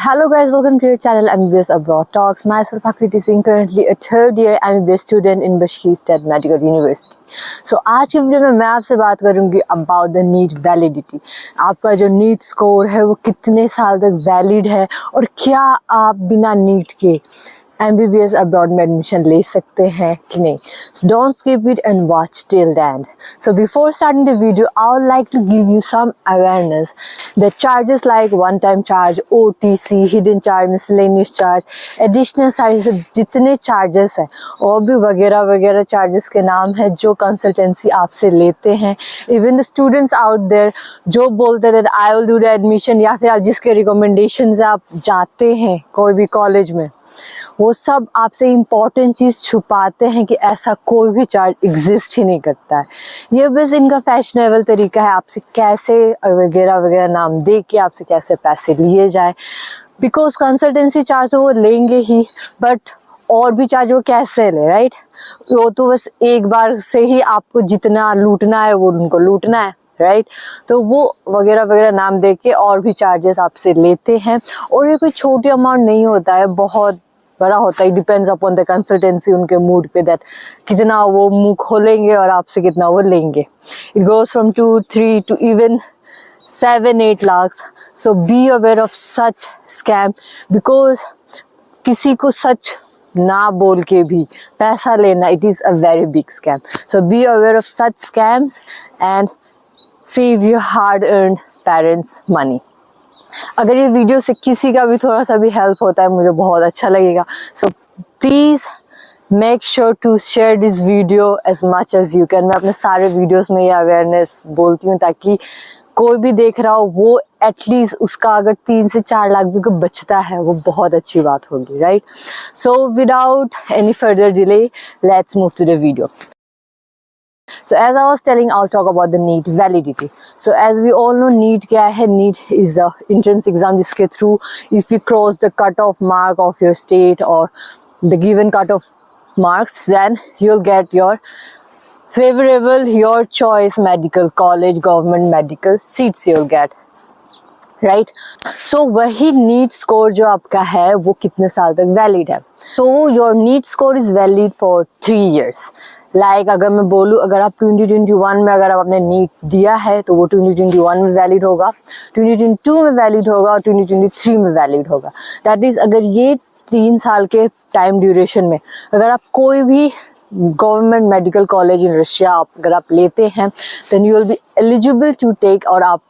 Hello guys, welcome to your channel MBBS Abroad Talks. Myself Akriti Singh, currently a third year MBBS student in Bashir State Medical University. So आज की video में मैं आपसे बात करूंगी about the NEET validity. आपका जो NEET score है वो कितने साल तक वैलिड है और क्या आप बिना NEET के MBBS abroad में एडमिशन ले सकते हैं कि नहीं. So don't skip it and watch till the end. So before starting the video, I would like to give you some awareness. The charges like one-time charge, OTC, hidden charge, miscellaneous charge, additional charges, जितने charges हैं और भी वगैरह वगैरह charges के नाम है जो consultancy आपसे लेते हैं. Even the students out there जो बोलते हैं that I will do the admission या फिर आप जिसके recommendations से आप जाते हैं कोई भी कॉलेज में, वो सब आपसे इम्पॉर्टेंट चीज़ छुपाते हैं कि ऐसा कोई भी चार्ज एग्जिस्ट ही नहीं करता है. ये बस इनका फैशनेबल तरीका है आपसे कैसे वगैरह वगैरह नाम दे के आपसे कैसे पैसे लिए जाए. बिकॉज कंसल्टेंसी चार्ज वो लेंगे ही, बट और भी चार्ज वो कैसे ले, राइट. वो तो बस एक बार से ही आपको जितना लूटना है वो उनको लूटना है, राइट. तो वो वगैरह वगैरह नाम दे के और भी चार्जेस आपसे लेते हैं. और ये कोई छोटी अमाउंट नहीं होता है, बहुत बड़ा होता है. डिपेंड्स अपॉन द कंसल्टेंसी, उनके मूड पे, दैट कितना वो मुंह खोलेंगे और आपसे कितना वो लेंगे. It goes from 2-3 to even 7-8 lakhs. So be aware of such scam, because किसी को सच ना बोल के भी पैसा लेना, it is a very big scam. So be aware of such scams and save your hard earned parents money. अगर ये वीडियो से किसी का भी थोड़ा सा भी हेल्प होता है मुझे बहुत अच्छा लगेगा. So please make sure to share this video as much as you can. मैं अपने सारे वीडियोस में ये अवेयरनेस बोलती हूँ ताकि कोई भी देख रहा हो वो एटलीस्ट उसका अगर 3 से 4 लाख भी को बचता है वो बहुत अच्छी बात होगी, right. So without any further delay let's move to the video. So as I was telling, I'll talk about the NEET validity. So as we all know, NEET क्या है? NEET is the entrance exam जिसके through if you cross the cutoff mark of your state or the given cutoff marks, then you'll get your favorable, your choice medical college, government medical seats you'll get, right. So वही NEET score जो आपका है वो कितने साल तक valid है. तो your NEET score is valid for 3 years. Like अगर मैं बोलूँ, अगर आप 2021 में अगर आप आपने नीट दिया है तो वो 2021 में वैलिड होगा, 2022 में वैलिड होगा और 2023 में वैलिड होगा. दैट इज़ अगर ये 3 साल के टाइम ड्यूरेशन में अगर आप कोई भी government medical college in Russia अगर आप लेते हैं then you will be eligible to take, और आप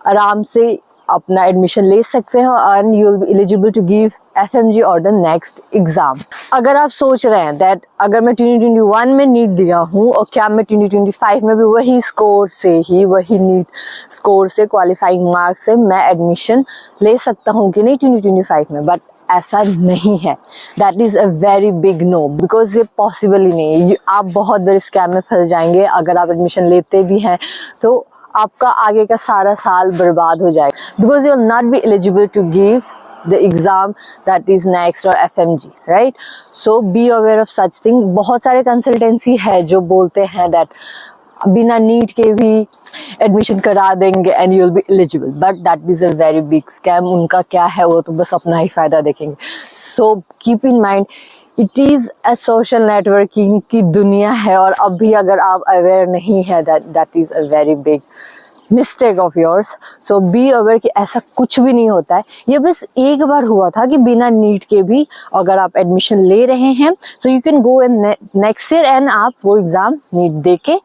आराम से अपना एडमिशन ले सकते हो and you will be eligible to give FMG और द नेक्स्ट एग्जाम. अगर आप सोच रहे हैं दैट अगर मैं 2021 में नीट दिया हूँ और क्या मैं 2025 में भी वही स्कोर से ही, वही नीट स्कोर से, क्वालिफाइंग मार्क से मैं एडमिशन ले सकता हूँ कि नहीं 2025 में, बट ऐसा नहीं है. That is a very big no, because ये पॉसिबल ही नहीं है. आप बहुत बड़े स्कैम में फंस जाएंगे. अगर आप एडमिशन लेते भी हैं तो आपका आगे का सारा साल बर्बाद हो जाएगा, because you will not be eligible to give the exam that is next or FMG, right. So be aware of such thing. बहुत सारे कंसल्टेंसी है जो बोलते हैं that बिना नीट के भी एडमिशन करा देंगे and you will be eligible, but that is a very big scam. उनका क्या है, वो तो बस अपना ही फायदा देखेंगे. So keep in mind it is a social networking की दुनिया है, और अभी अगर आप अवेयर नहीं है that is a very big mistake of yours. So be aware कि ऐसा कुछ भी नहीं होता है. ये बस एक बार हुआ था कि बिना नीट के भी अगर आप एडमिशन ले रहे हैं so you can go in next year and आप वो एग्ज़ाम नीट दे के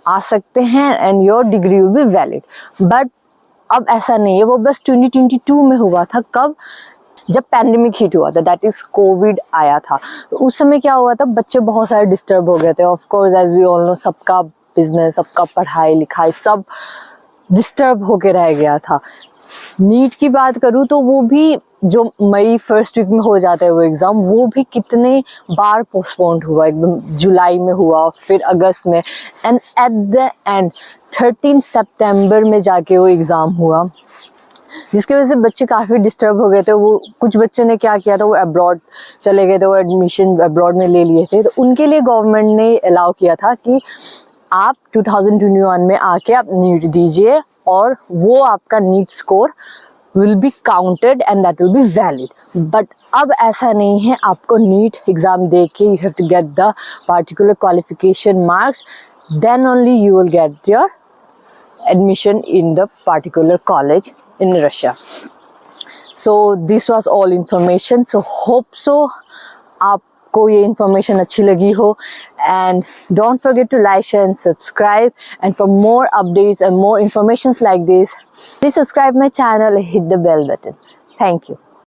आ सकते हैं and your degree will be valid. But अब ऐसा नहीं है. वो बस 2022 में हुआ था. कब? जब पैंडेमिक हिट हुआ था, दैट इज़ कोविड आया था. तो उस समय क्या हुआ था, बच्चे बहुत सारे डिस्टर्ब हो गए थे. Of course as we all know सबका बिजनेस, सबका पढ़ाई लिखाई सब डिस्टर्ब होके रह गया था. नीट की बात करूँ तो वो भी जो मई फर्स्ट वीक में हो जाता है वो एग्ज़ाम, वो भी कितने बार पोस्टपोन्ड हुआ. एकदम जुलाई में हुआ, फिर अगस्त में, एंड एट द एंड 13 सितंबर में जाके वो एग्ज़ाम हुआ, जिसकी वजह से बच्चे काफ़ी डिस्टर्ब हो गए थे. वो कुछ बच्चे ने क्या किया था, वो अब्रॉड चले गए थे, वो एडमिशन अब्रॉड में ले लिए थे. तो उनके लिए गवर्नमेंट ने अलाउ किया था कि आप 2021 में आके आप नीट दीजिए और वो आपका NEET score will be counted and that will be valid. But अब ऐसा नहीं है, आपको नीट एग्ज़ाम दे के you have to get the particular qualification marks, then only you will get your admission in the particular college in Russia. So this was all information. So hope so आपको ये information अच्छी लगी हो, and don't forget to like, share and subscribe. And for more updates and more informations like this, please subscribe my channel and hit the bell button. Thank you.